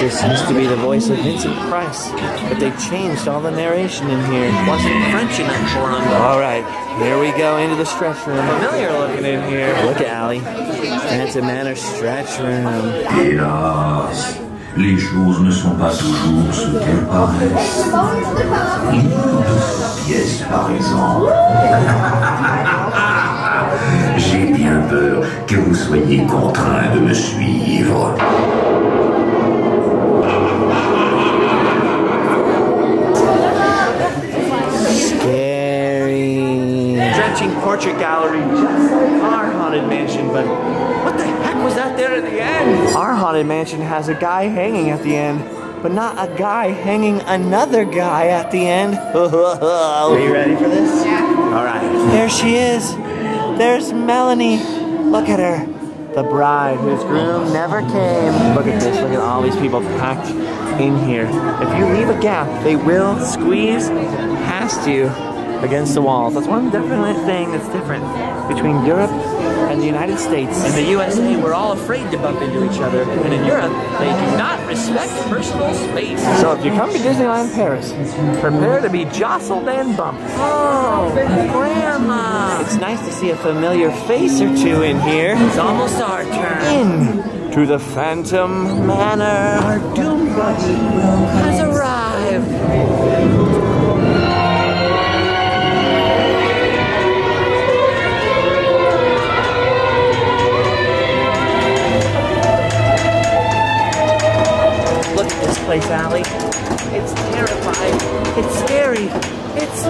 This used to be the voice of Vincent Price, but they changed all the narration in here. Wasn't French enough for him. All right, here we go into the stretch room. Familiar looking in here. Look at Allie. Phantom Manor stretch room. Hélas, les choses ne sont pas toujours ce qu'elles paraissent. Livre de 100 pièces, par exemple. J'ai bien peur que vous soyez contraint de me suivre. Scary. Stretching portrait gallery, just like our haunted mansion, but what the heck was that there at the end? Our haunted mansion has a guy hanging at the end, but not a guy hanging another guy at the end. Are you ready for this? Yeah. All right. There she is. There's Melanie. Look at her. The bride whose groom never came. Look at this. Look at all these people packed in here. If you leave a gap, they will squeeze past you against the walls. That's one definite thing that's different between Europe and the United States. In the USA, we're all afraid to bump into each other. And in Europe, they do not respect personal space. So if you come to Disneyland Paris, prepare to be jostled and bumped. Oh, Grandma! It's nice to see a familiar face or two in here. It's almost our turn. In to the Phantom Manor. Our doom buddy has arrived. Look at this place, Allie. It's terrifying. It's scary. It's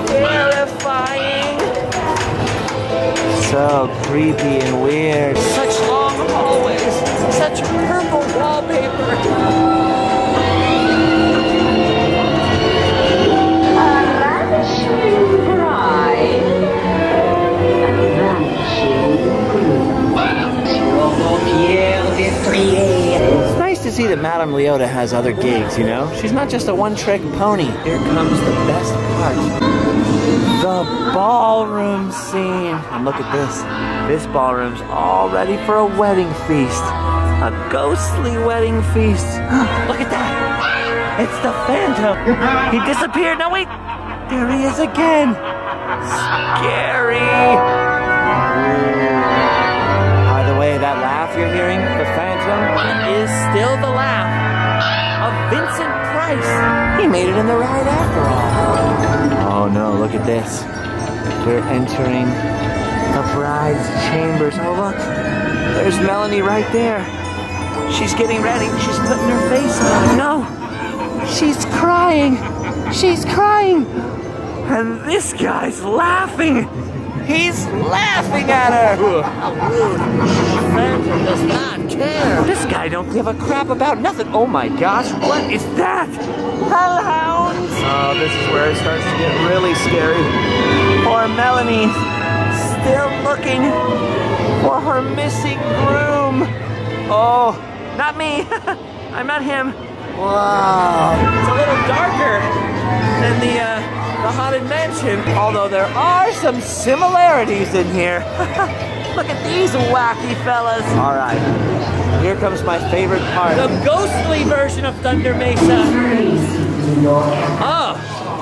terrifying. So creepy and weird. Such long hallways. Such purple wallpaper. It's nice to see that Madame Leota has other gigs, you know? She's not just a one-trick pony. Here comes the best part. The ballroom scene. And look at this. This ballroom's all ready for a wedding feast. A ghostly wedding feast. Look at that. It's the Phantom. He disappeared. No, wait. There he is again. Scary. By the way, that laugh you're hearing, the Phantom, is still the laugh of Vincent Price. He made it in the ride after all. Oh no, look at this. We're entering the bride's chambers. Oh look, there's Melanie right there. She's getting ready. She's putting her face on. No, she's crying. She's crying. And this guy's laughing. He's laughing at her. Phantom does not care. This guy don't give a crap about nothing. Oh my gosh, what is that? Hellhounds! Oh, this is where it starts to get really scary. Poor Melanie, still looking for her missing groom. Oh, not me. I'm not him. Wow. It's a little darker than the Haunted Mansion, although there are some similarities in here. Look at these wacky fellas. All right, here comes my favorite part. The ghostly version of Thunder Mesa. Oh,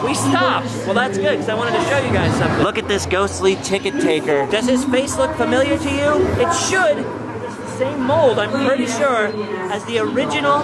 we stopped. Well, that's good, because I wanted to show you guys something. Look at this ghostly ticket taker. Does his face look familiar to you? It should. It's the same mold, I'm pretty sure, as the original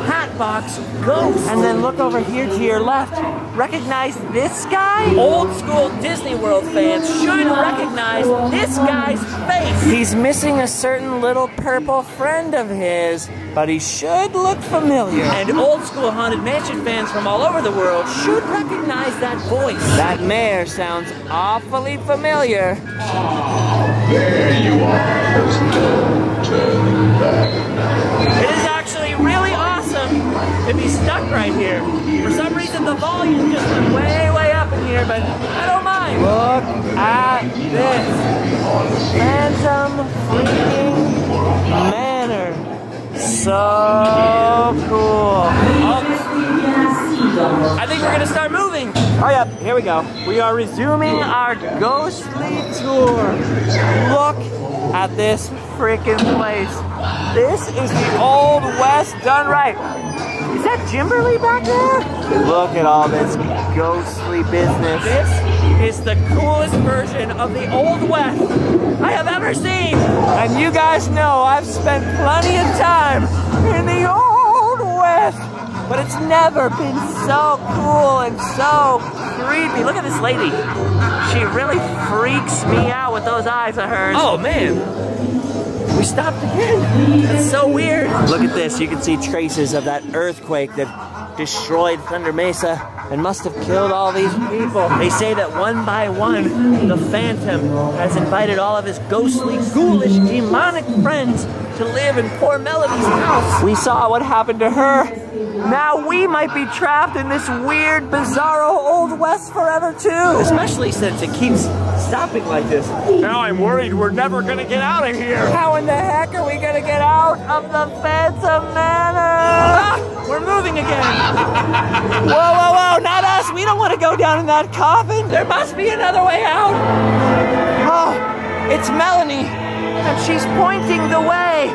Hatbox Ghost. And then look over here to your left. Recognize this guy? Old school Disney World fans should recognize this guy's face. He's missing a certain little purple friend of his, but he should look familiar. And old school Haunted Mansion fans from all over the world should recognize that voice. That mayor sounds awfully familiar. There you are. There's no turning back now. It is actually really awesome to be stuck right here. For some reason, the volume just went way, way up in here, but I don't mind. Look at this. Phantom freaking Manor. So cool. Oh, I think we're gonna start moving. Oh yeah, here we go. We are resuming our ghostly tour. Look at this freaking place. This is the old West just done right. Is that Jimberly back there? Look at all this ghostly business. This is the coolest version of the Old West I have ever seen. And you guys know I've spent plenty of time in the Old West, but it's never been so cool and so creepy. Look at this lady. She really freaks me out with those eyes of hers. Oh man. We stopped again. That's so weird. Look at this. You can see traces of that earthquake that destroyed Thunder Mesa and must have killed all these people. They say that one by one, the Phantom has invited all of his ghostly, ghoulish, demonic friends to live in poor Melody's house. We saw what happened to her. Now we might be trapped in this weird, bizarro Old West forever too. Especially since it keeps stopping like this. Now I'm worried we're never gonna get out of here. How in the heck are we gonna get out of the Phantom Manor? Ah, we're moving again. Whoa, whoa, whoa, not us. We don't want to go down in that coffin. There must be another way out. Oh, it's Melanie. And she's pointing the way.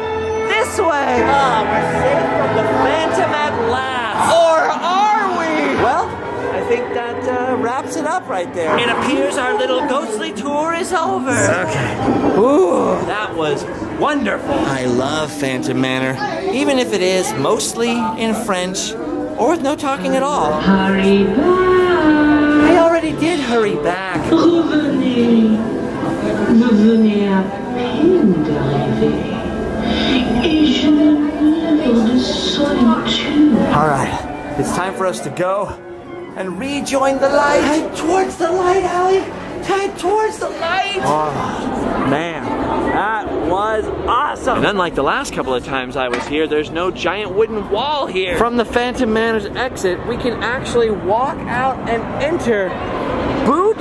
This way. Ah, we're safe from the Phantom at last. Or are we? Well, I think that wraps it up right there. It appears our little ghostly tour is over. Okay. Ooh, that was wonderful. I love Phantom Manor, even if it is mostly in French or with no talking at all. Hurry back. I already did hurry back. Revenez. Vous venez à peine d'arriver. Et je meurs de solitude. All right, it's time for us to go and rejoin the light. Head towards the light, Allie. Head towards the light. Oh, man, that was awesome. And unlike the last couple of times I was here, there's no giant wooden wall here. From the Phantom Manor's exit, we can actually walk out and enter Boot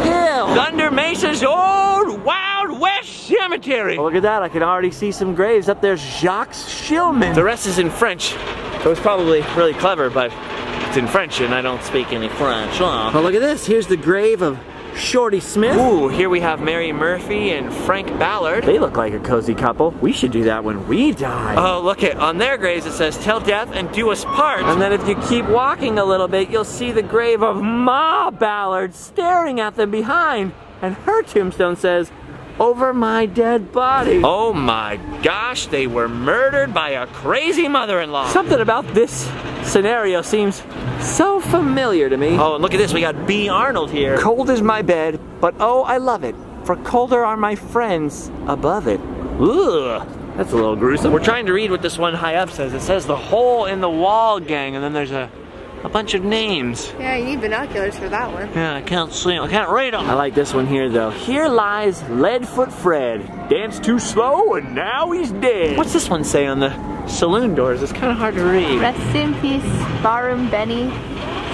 Hill. Thunder Mesa's old Wild West cemetery. Oh, look at that, I can already see some graves. Up there's Jacques Schillman. The rest is in French, so it's probably really clever, but it's in French and I don't speak any French. Oh, look at this. Here's the grave of Shorty Smith. Ooh, here we have Mary Murphy and Frank Ballard. They look like a cozy couple. We should do that when we die. Oh, look at on their graves it says, "Till death and do us part." And then if you keep walking a little bit, you'll see the grave of Ma Ballard staring at them behind. And her tombstone says, "Over my dead body." Oh my gosh, they were murdered by a crazy mother-in-law. Something about this scenario seems so familiar to me. Oh, and look at this, we got B. Arnold here. Cold is my bed, but oh, I love it. For colder are my friends above it. Ugh, that's a little gruesome. We're trying to read what this one high up says. It says the hole in the wall gang, and then there's a bunch of names. Yeah, you need binoculars for that one. Yeah, I can't see them. I can't read them. I like this one here, though. Here lies Leadfoot Fred. Danced too slow, and now he's dead. What's this one say on the saloon doors? It's kind of hard to read. Rest in peace, Barroom Benny.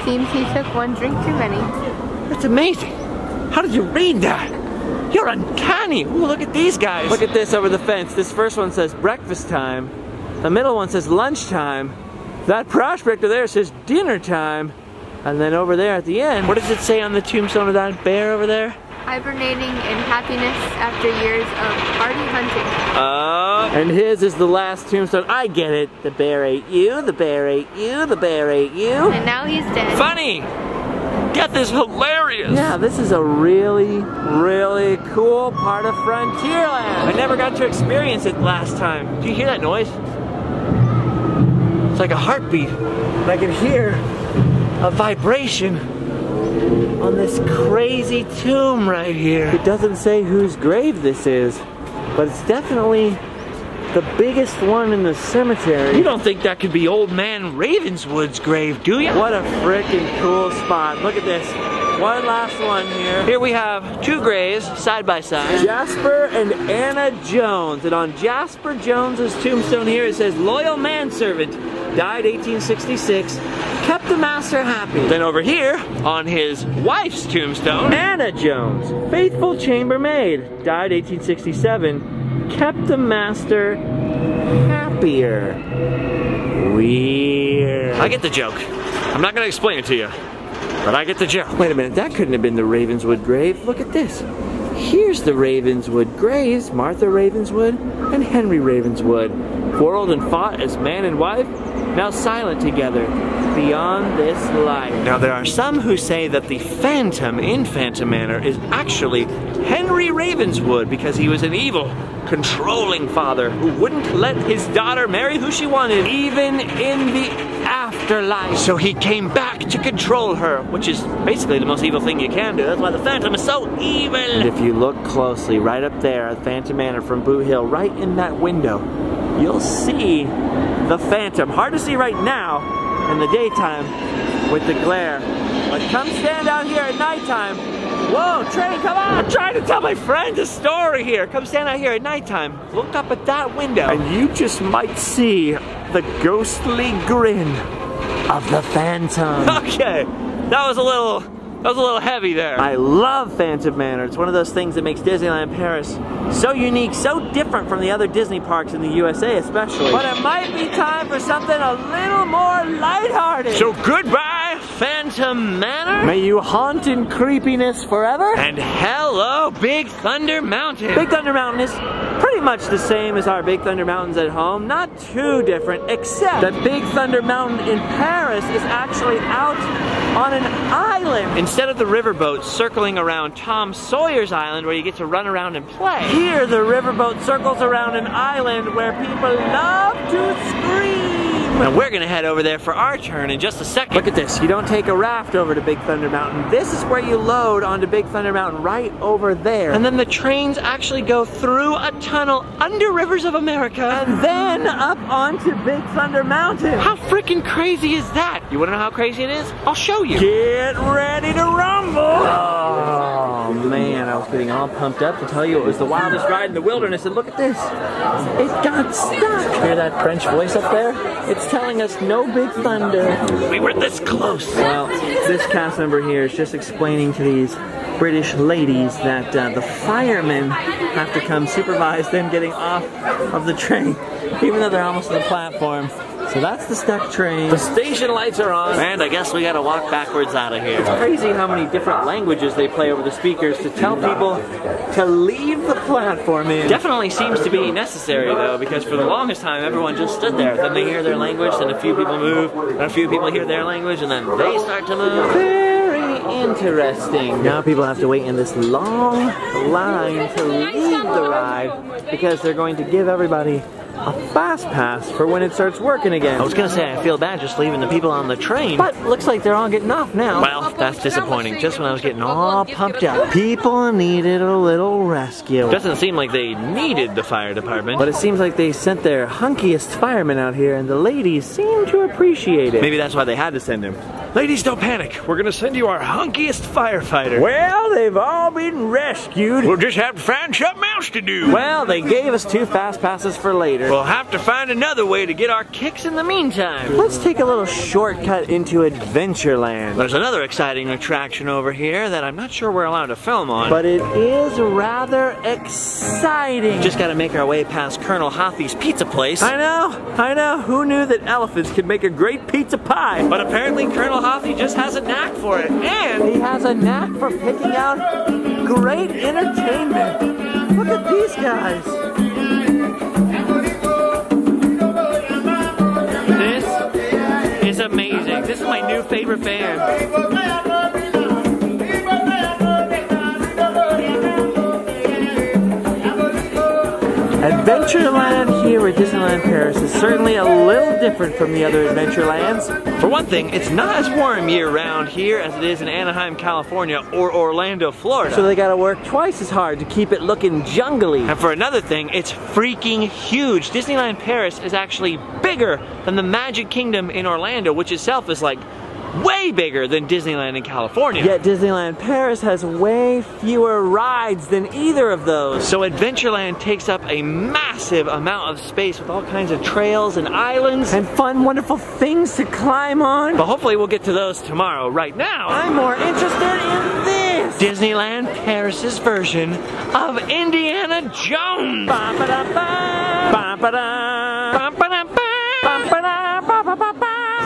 Seems he took one drink too many. That's amazing. How did you read that? You're uncanny. Ooh, look at these guys. Look at this over the fence. This first one says breakfast time. The middle one says lunchtime. That prospector there says dinner time. And then over there at the end, what does it say on the tombstone of that bear over there? Hibernating in happiness after years of hardy hunting. And his is the last tombstone. I get it. The bear ate you, the bear ate you, the bear ate you. And now he's dead. Funny. Death is hilarious. Yeah, this is a really, really cool part of Frontierland. I never got to experience it last time. Do you hear that noise? It's like a heartbeat. And I can hear a vibration on this crazy tomb right here. It doesn't say whose grave this is, but it's definitely the biggest one in the cemetery. You don't think that could be Old Man Ravenswood's grave, do you? What a freaking cool spot. Look at this. One last one here. Here we have two graves side by side. Jasper and Anna Jones. And on Jasper Jones's tombstone here it says, loyal manservant, died 1866, kept the master happy. Then over here, on his wife's tombstone, Anna Jones, faithful chambermaid, died 1867, kept the master happier. Weird. I get the joke. I'm not gonna explain it to you, but I get the joke. Wait a minute, that couldn't have been the Ravenswood grave. Look at this. Here's the Ravenswood Greys, Martha Ravenswood and Henry Ravenswood. Quarreled and fought as man and wife, now silent together beyond this life. Now there are some who say that the Phantom in Phantom Manor is actually Henry Ravenswood because he was an evil, controlling father who wouldn't let his daughter marry who she wanted, even in the afterlife. So he came back to control her, which is basically the most evil thing you can do. That's why the Phantom is so evil. And if you look closely, right up there at Phantom Manor from Boo Hill, right in that window, you'll see the Phantom. Hard to see right now in the daytime with the glare. But come stand out here at nighttime. Whoa, train, come on! I'm trying to tell my friends a story here. Come stand out here at nighttime. Look up at that window. And you just might see the ghostly grin of the Phantom. Okay, that was a little heavy there. I love Phantom Manor. It's one of those things that makes Disneyland Paris so unique, so different from the other Disney parks in the USA especially. But it might be time for something a little more lighthearted. So goodbye, Phantom Manor. May you haunt in creepiness forever. And hello, Big Thunder Mountain. Big Thunder Mountain is pretty much the same as our Big Thunder Mountains at home. Not too different, except that Big Thunder Mountain in Paris is actually out on an island. Instead of the riverboat circling around Tom Sawyer's Island where you get to run around and play, here the riverboat circles around an island where people love to scream. Now we're gonna head over there for our turn in just a second. Look at this, you don't take a raft over to Big Thunder Mountain. This is where you load onto Big Thunder Mountain, right over there. And then the trains actually go through a tunnel under Rivers of America and then up onto Big Thunder Mountain. How freaking crazy is that? You wanna know how crazy it is? I'll show you. Get ready to rumble! Oh man, I was getting all pumped up to tell you it was the wildest ride in the wilderness, and look at this. It got stuck. Hear that French voice up there? It's telling us no big thunder. We were this close. Well, this cast member here is just explaining to these British ladies that the firemen have to come supervise them getting off of the train, even though they're almost on the platform. So that's the stuck train. The station lights are on. And I guess we gotta walk backwards out of here. It's crazy how many different languages they play over the speakers to tell people to leave the platform in. Definitely seems to be necessary though, because for the longest time everyone just stood there. Then they hear their language, then a few people move, and a few people hear their language, and then they start to move. Very interesting. Now people have to wait in this long line to leave the ride because they're going to give everybody a fast pass for when it starts working again. I was gonna say I feel bad just leaving the people on the train, but looks like they're all getting off now. Well, that's disappointing. Just when I was getting all pumped up. People needed a little rescue. Doesn't seem like they needed the fire department, but it seems like they sent their hunkiest firemen out here, and the ladies seem to appreciate it. Maybe that's why they had to send him. Ladies, don't panic. We're gonna send you our hunkiest firefighter. Well, they've all been rescued. We'll just have to find something else to do. Well, they gave us 2 fast passes for later. We'll have to find another way to get our kicks in the meantime. Let's take a little shortcut into Adventureland. There's another exciting attraction over here that I'm not sure we're allowed to film on, but it is rather exciting. Just gotta make our way past Colonel Hoffy's pizza place. I know. Who knew that elephants could make a great pizza pie? But apparently Colonel Hoffy just has a knack for it. And he has a knack for picking out great entertainment. Look at these guys. This is amazing. This is my new favorite band. Adventureland here at Disneyland Paris is certainly a little different from the other Adventurelands. For one thing, it's not as warm year-round here as it is in Anaheim, California, or Orlando, Florida. So they gotta work twice as hard to keep it looking jungly. And for another thing, it's freaking huge. Disneyland Paris is actually bigger than the Magic Kingdom in Orlando, which itself is like way bigger than Disneyland in California. Yet Disneyland Paris has way fewer rides than either of those. So Adventureland takes up a massive amount of space with all kinds of trails and islands and fun, wonderful things to climb on. But hopefully we'll get to those tomorrow. Right now, I'm more interested in this. Disneyland Paris's version of Indiana Jones.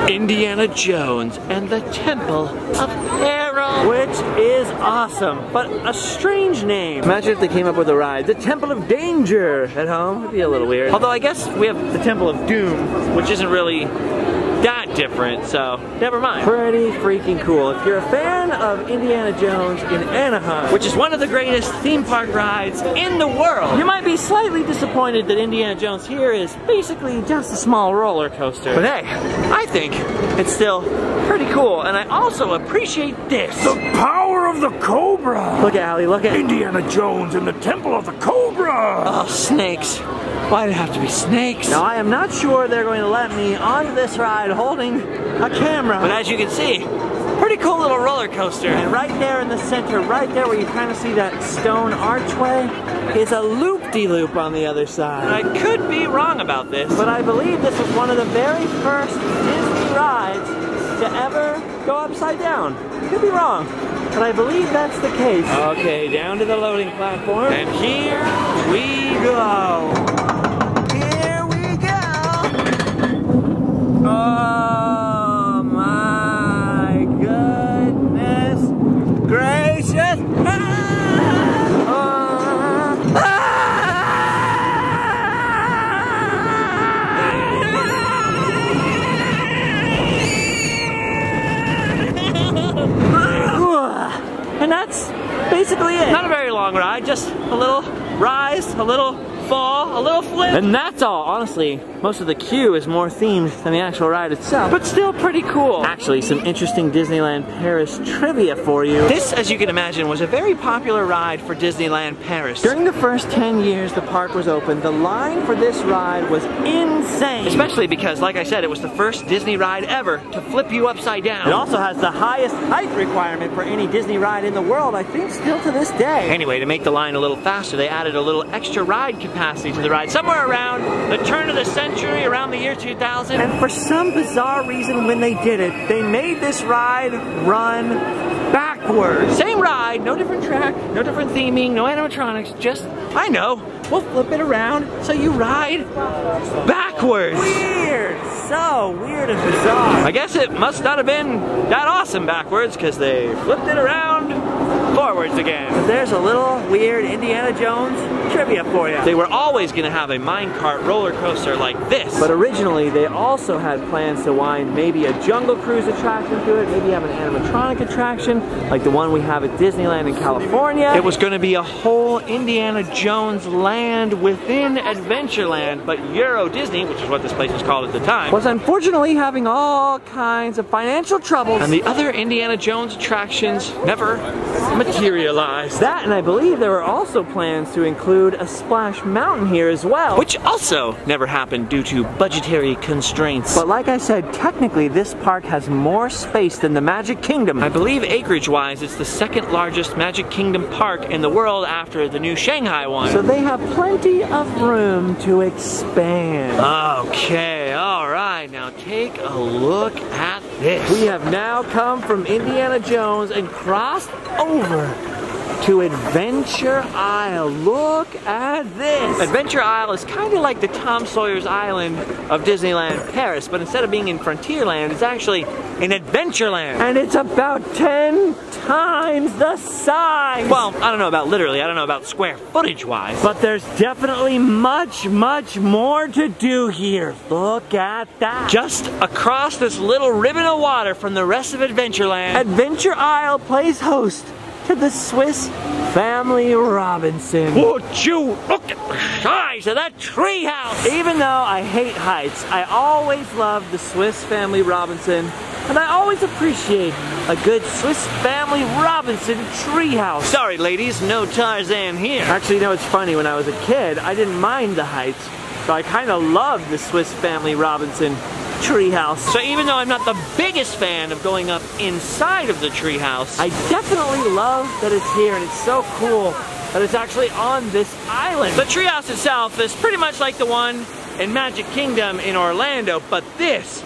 Indiana Jones and the Temple of Peril. Peril. Which is awesome, but a strange name. Imagine if they came up with a ride, the Temple of Danger at home. It'd be a little weird. Although I guess we have the Temple of Doom, which isn't really that different, so never mind. Pretty freaking cool. If you're a fan of Indiana Jones in Anaheim, Which is one of the greatest theme park rides in the world. you might be slightly disappointed that Indiana Jones here is basically just a small roller coaster. But hey, I think it's still pretty cool, and I also appreciate this. The power of the Cobra! Look at Allie, look at Indiana Jones in the Temple of the Cobra! Oh, snakes. Why'd it have to be snakes? Now I am not sure they're going to let me onto this ride holding a camera. But as you can see, pretty cool little roller coaster. And right there in the center, right there where you kind of see that stone archway, is a loop-de-loop on the other side. I could be wrong about this, But I believe this was one of the very first Disney rides to ever go upside down. Could be wrong, but I believe that's the case. Okay, down to the loading platform. and here we go. Here we go. Oh my goodness gracious. And that's basically it. Not a very long ride, just a little rise, a little fall, a little flip. And that's all. Honestly, most of the queue is more themed than the actual ride itself. But still pretty cool. Actually, some interesting Disneyland Paris trivia for you. This, as you can imagine, was a very popular ride for Disneyland Paris. During the first 10 years the park was open, the line for this ride was insane. Especially because, like I said, it was the first Disney ride ever to flip you upside down. It also has the highest height requirement for any Disney ride in the world, I think still to this day. Anyway, to make the line a little faster, they added a little extra ride capacity to the ride, somewhere around the turn of the century, around the year 2000. And for some bizarre reason when they did it, they made this ride run backwards. Same ride, no different track, no different theming, no animatronics, just, I know, we'll flip it around so you ride backwards. Weird, so weird and bizarre. I guess it must not have been that awesome backwards, because they flipped it around forwards again. There's a little weird Indiana Jones trivia for you. They were always going to have a minecart roller coaster like this. But originally they also had plans to wind maybe a Jungle Cruise attraction to it, maybe have an animatronic attraction like the one we have at Disneyland in California. It was going to be a whole Indiana Jones land within Adventureland, but Euro Disney, which is what this place was called at the time, was unfortunately having all kinds of financial troubles. and the other Indiana Jones attractions never materialized. That, and I believe there were also plans to include a Splash Mountain here as well. Which also never happened due to budgetary constraints. But like I said, technically this park has more space than the Magic Kingdom. I believe acreage-wise, it's the second largest Magic Kingdom park in the world after the new Shanghai one. So they have plenty of room to expand. Okay, alright, now take a look at this. We have now come from Indiana Jones and crossed over to Adventure Isle. Look at this. Adventure Isle is kind of like the Tom Sawyer's Island of Disneyland Paris, but instead of being in Frontierland, it's actually in Adventureland. And it's about 10 times the size. Well, I don't know about literally, I don't know about square footage-wise. But there's definitely much, much more to do here. Look at that. Just across this little ribbon of water from the rest of Adventureland, Adventure Isle plays host to the Swiss Family Robinson. would you look at the size of that treehouse? Even though I hate heights, I always love the Swiss Family Robinson, and I always appreciate a good Swiss Family Robinson treehouse. Sorry ladies, no Tarzan here. Actually, you know, it's funny, when I was a kid, I didn't mind the heights, so I kind of loved the Swiss Family Robinson treehouse. So even though I'm not the biggest fan of going up inside of the treehouse, I definitely love that it's here, and it's so cool that it's actually on this island. the treehouse itself is pretty much like the one in Magic Kingdom in Orlando, but this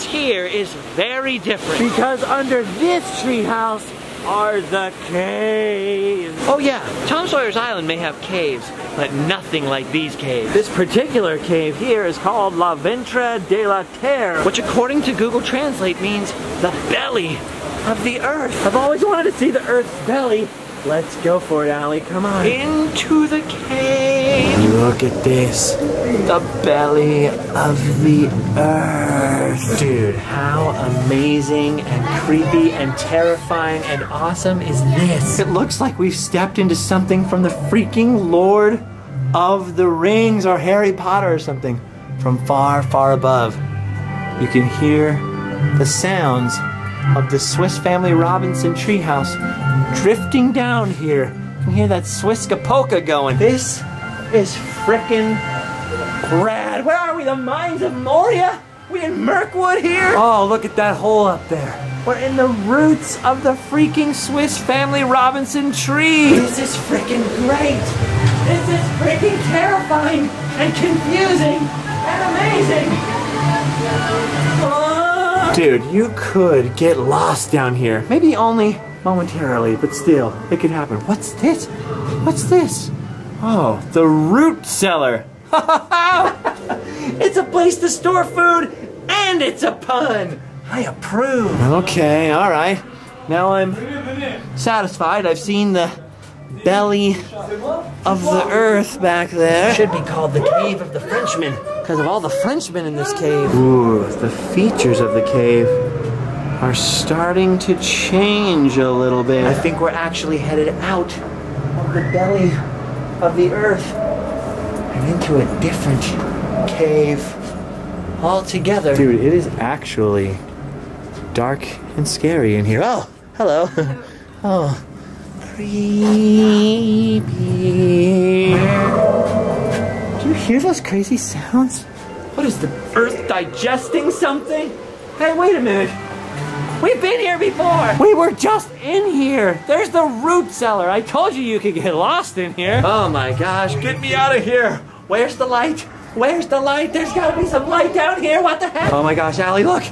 here is very different. Because under this treehouse are the caves. Oh yeah, Tom Sawyer's Island may have caves, but nothing like these caves. This particular cave here is called La Ventre de la Terre. Which according to Google Translate means the belly of the earth. I've always wanted to see the Earth's belly. Let's go for it, Allie. Come on. Into the cave. Look at this. The belly of the Earth. Dude, how amazing and creepy and terrifying and awesome is this? It looks like we've stepped into something from the freaking Lord of the Rings or Harry Potter or something from far, far above. You can hear the sounds of the Swiss Family Robinson treehouse drifting down here. You can hear that Swiska polka going. This is frickin' rad. Where are we? The Mines of Moria? We in Mirkwood here? Oh, look at that hole up there. We're in the roots of the freaking Swiss Family Robinson tree. This is frickin' great. This is freaking terrifying and confusing and amazing. Dude, you could get lost down here. Maybe only momentarily, but still, it could happen. What's this? What's this? Oh, the root cellar. It's a place to store food, and it's a pun. I approve. Okay, all right. Now I'm satisfied. I've seen the belly of the earth back there. It should be called the Cave of the Frenchmen because of all the Frenchmen in this cave. Ooh, the features of the cave are starting to change a little bit. I think we're actually headed out of the belly of the earth and into a different cave altogether. Dude, it is actually dark and scary in here. Oh, hello. Oh, creepy. Do you hear those crazy sounds? What is the earth digesting something? Hey, wait a minute. We've been here before. We were just in here. There's the root cellar. I told you you could get lost in here. Oh my gosh, get me out of here. Where's the light? Where's the light? There's gotta be some light down here. What the heck? Oh my gosh, Allie, look.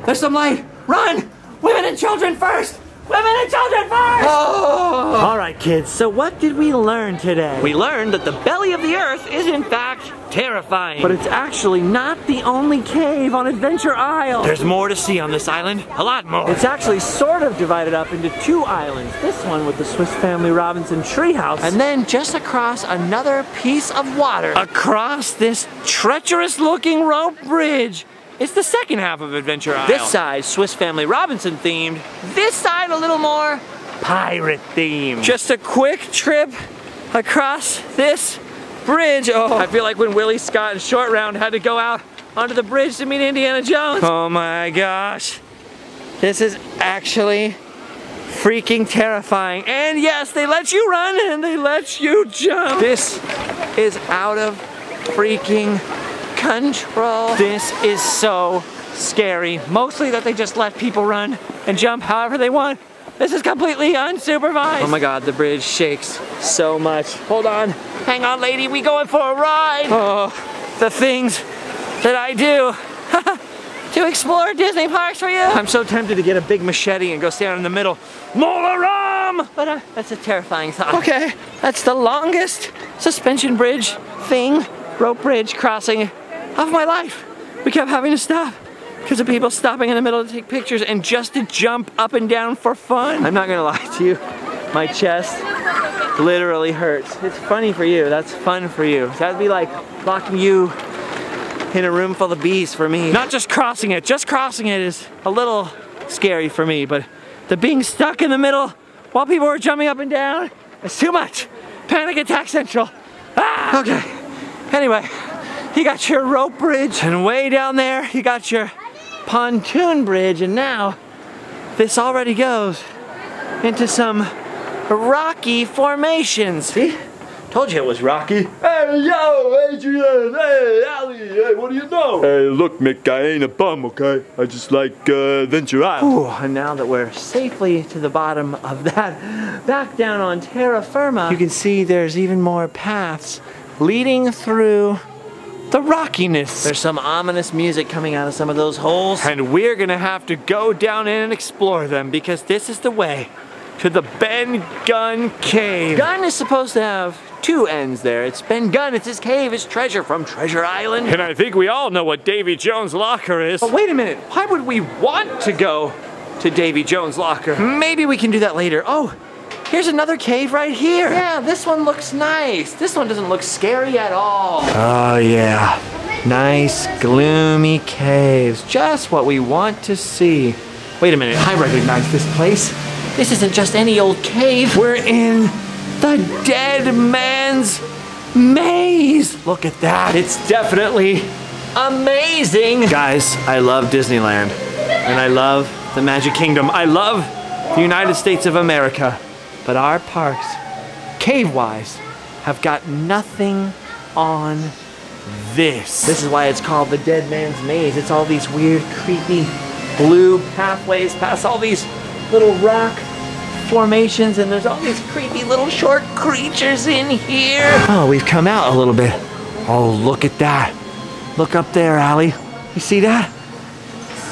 There's some light. Run! Women and children first! Women and children first! Oh! All right, kids, so what did we learn today? We learned that the belly of the earth is in fact terrifying. But it's actually not the only cave on Adventure Isle. There's more to see on this island, a lot more. It's actually sort of divided up into two islands. This one with the Swiss Family Robinson treehouse. And then just across another piece of water. Across this treacherous looking rope bridge. It's the second half of Adventure Isle. This side, Swiss Family Robinson themed. This side, a little more pirate themed. Just a quick trip across this bridge. Oh, I feel like when Willie Scott and Short Round had to go out onto the bridge to meet Indiana Jones. Oh my gosh. This is actually freaking terrifying. And yes, they let you run and they let you jump. This is out of freaking control. This is so scary. Mostly that they just let people run and jump however they want. This is completely unsupervised. Oh my God, the bridge shakes so much. Hold on. Hang on, lady, we going for a ride. Oh, the things that I do to explore Disney parks for you. I'm so tempted to get a big machete and go stand in the middle. Molaram! But that's a terrifying thought. Okay, that's the longest suspension bridge thing, rope bridge crossing of my life. We kept having to stop because of people stopping in the middle to take pictures and just to jump up and down for fun. I'm not gonna lie to you, my chest literally hurts. It's funny for you, that's fun for you. That'd be like locking you in a room full of bees for me. Not just crossing it is a little scary for me, but the being stuck in the middle while people are jumping up and down is too much. Panic attack central. Ah! Okay, anyway. You got your rope bridge, and way down there, you got your pontoon bridge, and now this already goes into some rocky formations. See? Told you it was rocky. Hey, yo, Adrian, hey, Allie, hey, what do you know? Hey, look, Mick, I ain't a bum, okay? I just like Adventure Isle. Ooh, and now that we're safely to the bottom of that, back down on terra firma, you can see there's even more paths leading through the rockiness. There's some ominous music coming out of some of those holes, and we're gonna have to go down in and explore them because this is the way to the Ben Gunn Cave. Gunn is supposed to have two ends there. It's Ben Gunn, it's his cave, his treasure from Treasure Island. And I think we all know what Davy Jones' locker is. But wait a minute, why would we want to go to Davy Jones' locker. Maybe we can do that later. Oh, here's another cave right here. Yeah, this one looks nice. This one doesn't look scary at all. Oh yeah, nice gloomy caves. Just what we want to see. Wait a minute, I recognize this place. This isn't just any old cave. We're in the Dead Man's Maze. Look at that. It's definitely amazing. Guys, I love Disneyland. And I love the Magic Kingdom. I love the United States of America. But our parks, cave-wise, have got nothing on this. This is why it's called the Dead Man's Maze. It's all these weird, creepy, blue pathways past all these little rock formations, and there's all these creepy little short creatures in here. Oh, we've come out a little bit. Oh, look at that. Look up there, Allie. You see that?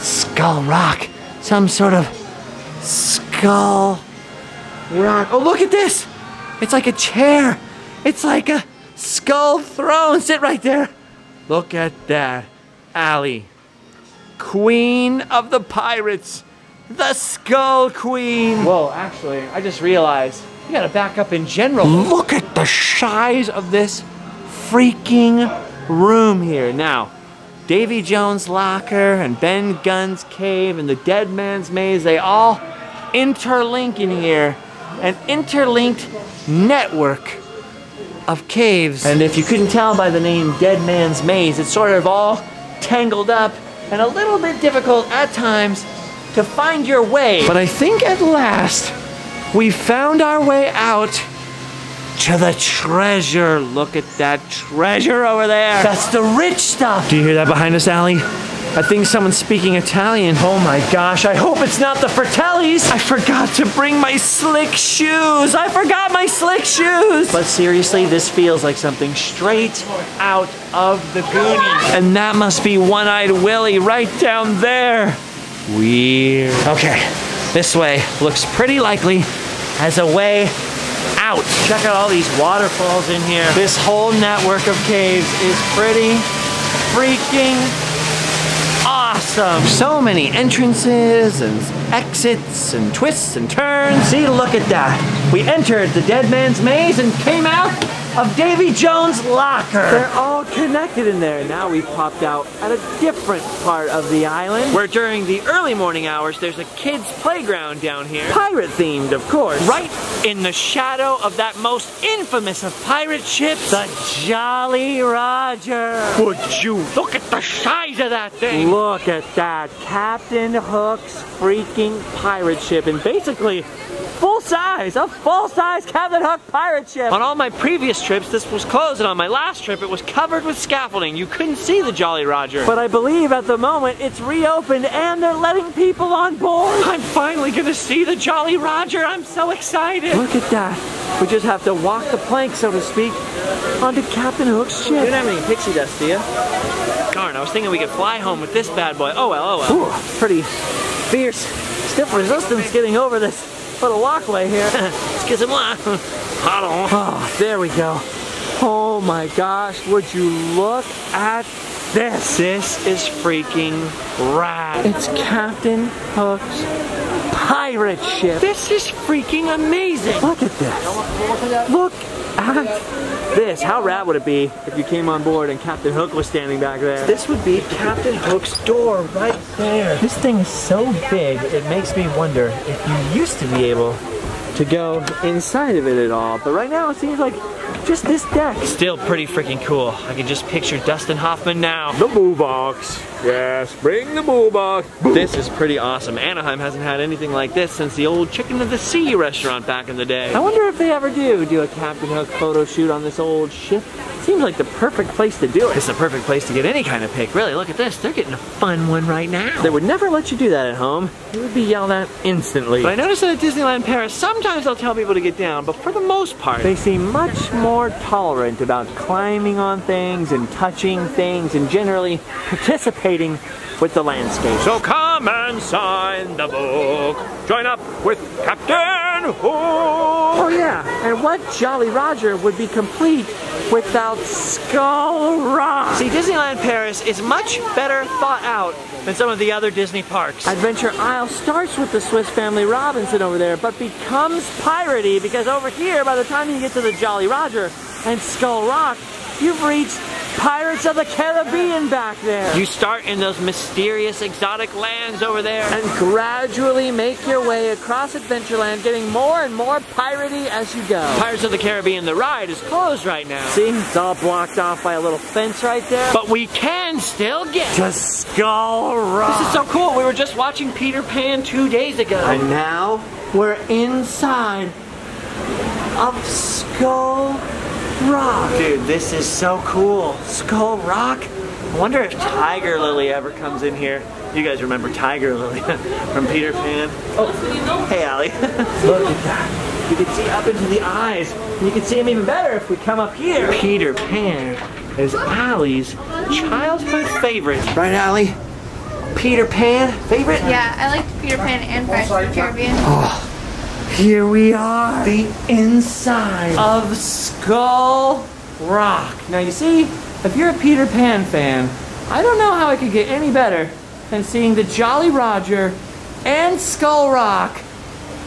Skull Rock. Some sort of skull rock. Oh, look at this. It's like a chair. It's like a skull throne. Sit right there. Look at that. Allie. Queen of the Pirates. The Skull Queen. Whoa, actually, I just realized you gotta back up in general. Look at the size of this freaking room here. Now, Davy Jones' locker and Ben Gunn's cave and the Dead Man's Maze, they all interlink in here. An interlinked network of caves. And if you couldn't tell by the name Dead Man's Maze, it's sort of all tangled up and a little bit difficult at times to find your way. But I think at last we found our way out to the treasure. Look at that treasure over there. That's the rich stuff. Do you hear that behind us, Allie? I think someone's speaking Italian. Oh my gosh, I hope it's not the Fratellis. I forgot to bring my slick shoes. I forgot my slick shoes. But seriously, this feels like something straight out of the Goonies. And that must be One-Eyed Willie right down there. Weird. Okay, this way looks pretty likely as a way out. Check out all these waterfalls in here. This whole network of caves is pretty freaking awesome. So many entrances and exits and twists and turns. See, look at that. We entered the Dead Man's Maze and came out of Davy Jones' locker. They're all connected in there. Now we've popped out at a different part of the island, where during the early morning hours, there's a kid's playground down here. Pirate themed, of course. Right in the shadow of that most infamous of pirate ships, the Jolly Roger. Would you look at the size of that thing? Look at that. Captain Hook's freaking pirate ship. And basically, a full-size Captain Hook pirate ship. On all my previous trips, this was closed, and on my last trip, it was covered with scaffolding. You couldn't see the Jolly Roger. But I believe at the moment, it's reopened, and they're letting people on board. I'm finally gonna see the Jolly Roger. I'm so excited. Look at that. We just have to walk the plank, so to speak, onto Captain Hook's ship. You don't have any pixie dust, do you? Darn, I was thinking we could fly home with this bad boy. Oh well, oh well. Ooh, pretty fierce, stiff resistance getting over this little walkway here. Excusez-moi. Oh, there we go. Oh my gosh, would you look at this? This is freaking rad. It's Captain Hook's pirate ship. This is freaking amazing. Look at this. Look at this. How rad would it be if you came on board and Captain Hook was standing back there? This would be Captain Hook's door right there. This thing is so big, it makes me wonder if you used to be able to go inside of it at all. But right now it seems like just this deck. Still pretty freaking cool. I can just picture Dustin Hoffman now. The boo box. Yes, bring the boo box. This is pretty awesome. Anaheim hasn't had anything like this since the old Chicken of the Sea restaurant back in the day. I wonder if they ever do a Captain Hook photo shoot on this old ship. Seems like the perfect place to do it. It's the perfect place to get any kind of pic. Really, look at this. They're getting a fun one right now. They would never let you do that at home. You would be yelled at instantly. But I noticed that at Disneyland Paris, sometimes they'll tell people to get down, but for the most part, they seem much more tolerant about climbing on things and touching things and generally participating with the landscape. So come and sign the book. Join up with Captain Hook. Oh yeah, and what Jolly Roger would be complete without Skull Rock. See, Disneyland Paris is much better thought out than some of the other Disney parks. Adventure Isle starts with the Swiss Family Robinson over there, but becomes piratey because over here, by the time you get to the Jolly Roger and Skull Rock, you've reached Pirates of the Caribbean back there. You start in those mysterious exotic lands over there and gradually make your way across Adventureland, getting more and more piratey as you go. Pirates of the Caribbean, the ride, is closed right now. See, it's all blocked off by a little fence right there. But we can still get to Skull Rock. This is so cool. We were just watching Peter Pan 2 days ago. And now we're inside of Skull Rock. Dude, this is so cool. Skull Rock. I wonder if Tiger Lily ever comes in here. You guys remember Tiger Lily from Peter Pan? Oh, hey Allie. Look at that. You can see up into the eyes. And you can see him even better if we come up here. Peter Pan is Allie's childhood favorite. Right, Allie? Peter Pan favorite? Yeah, I liked Peter Pan and Pirates of the Caribbean. Oh. Here we are, the inside of Skull Rock. Now you see, if you're a Peter Pan fan, I don't know how it could get any better than seeing the Jolly Roger and Skull Rock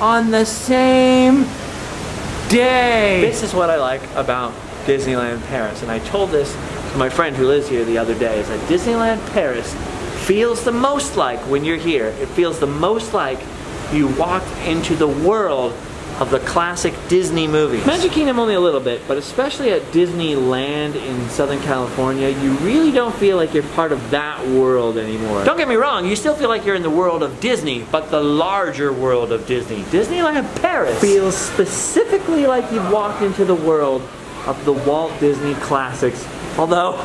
on the same day. This is what I like about Disneyland Paris, and I told this to my friend who lives here the other day, is that Disneyland Paris feels the most like when you're here. It feels the most like you walked into the world of the classic Disney movies. Magic Kingdom only a little bit, but especially at Disneyland in Southern California, you really don't feel like you're part of that world anymore. Don't get me wrong, you still feel like you're in the world of Disney, but the larger world of Disney. Disneyland Paris feels specifically like you've walked into the world of the Walt Disney classics. Although,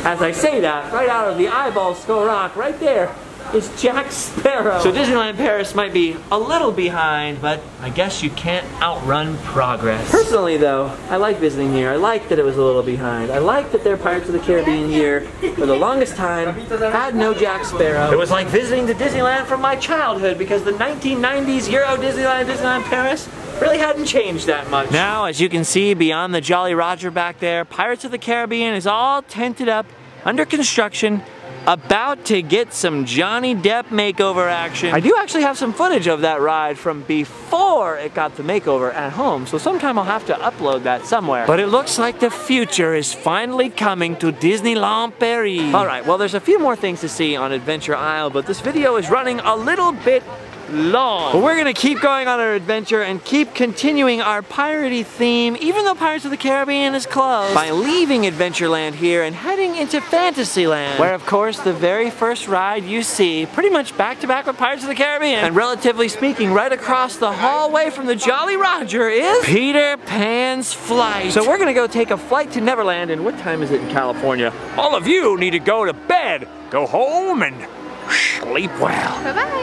as I say that, right out of the eyeball of Skull Rock, right there, is Jack Sparrow. So Disneyland Paris might be a little behind, but I guess you can't outrun progress. Personally though, I like visiting here. I like that it was a little behind. I like that their Pirates of the Caribbean year, for the longest time, had no Jack Sparrow. It was like visiting the Disneyland from my childhood because the 1990s Euro Disneyland Paris really hadn't changed that much. Now, as you can see beyond the Jolly Roger back there, Pirates of the Caribbean is all tented up, under construction, about to get some Johnny Depp makeover action. I do actually have some footage of that ride from before it got the makeover at home, so sometime I'll have to upload that somewhere. But it looks like the future is finally coming to Disneyland Paris. Alright, well there's a few more things to see on Adventure Isle, but this video is running a little bit long. But we're gonna keep going on our adventure and keep continuing our piratey theme, even though Pirates of the Caribbean is closed, by leaving Adventureland here and heading into Fantasyland, where of course the very first ride you see, pretty much back to back with Pirates of the Caribbean, and relatively speaking, right across the hallway from the Jolly Roger is Peter Pan's Flight. So we're gonna go take a flight to Neverland, and what time is it in California? All of you need to go to bed, go home, and sleep well. Bye-bye.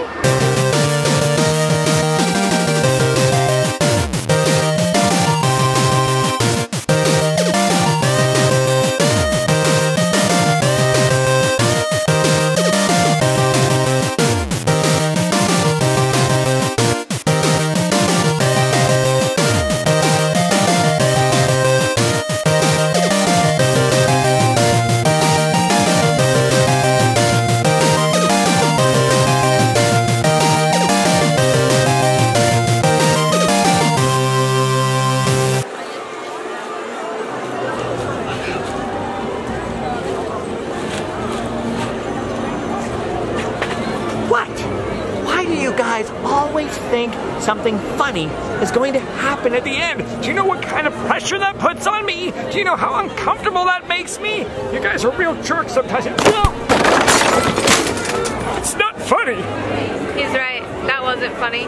Something funny is going to happen at the end. Do you know what kind of pressure that puts on me? Do you know how uncomfortable that makes me? You guys are real jerks sometimes. It's not funny. He's right. That wasn't funny.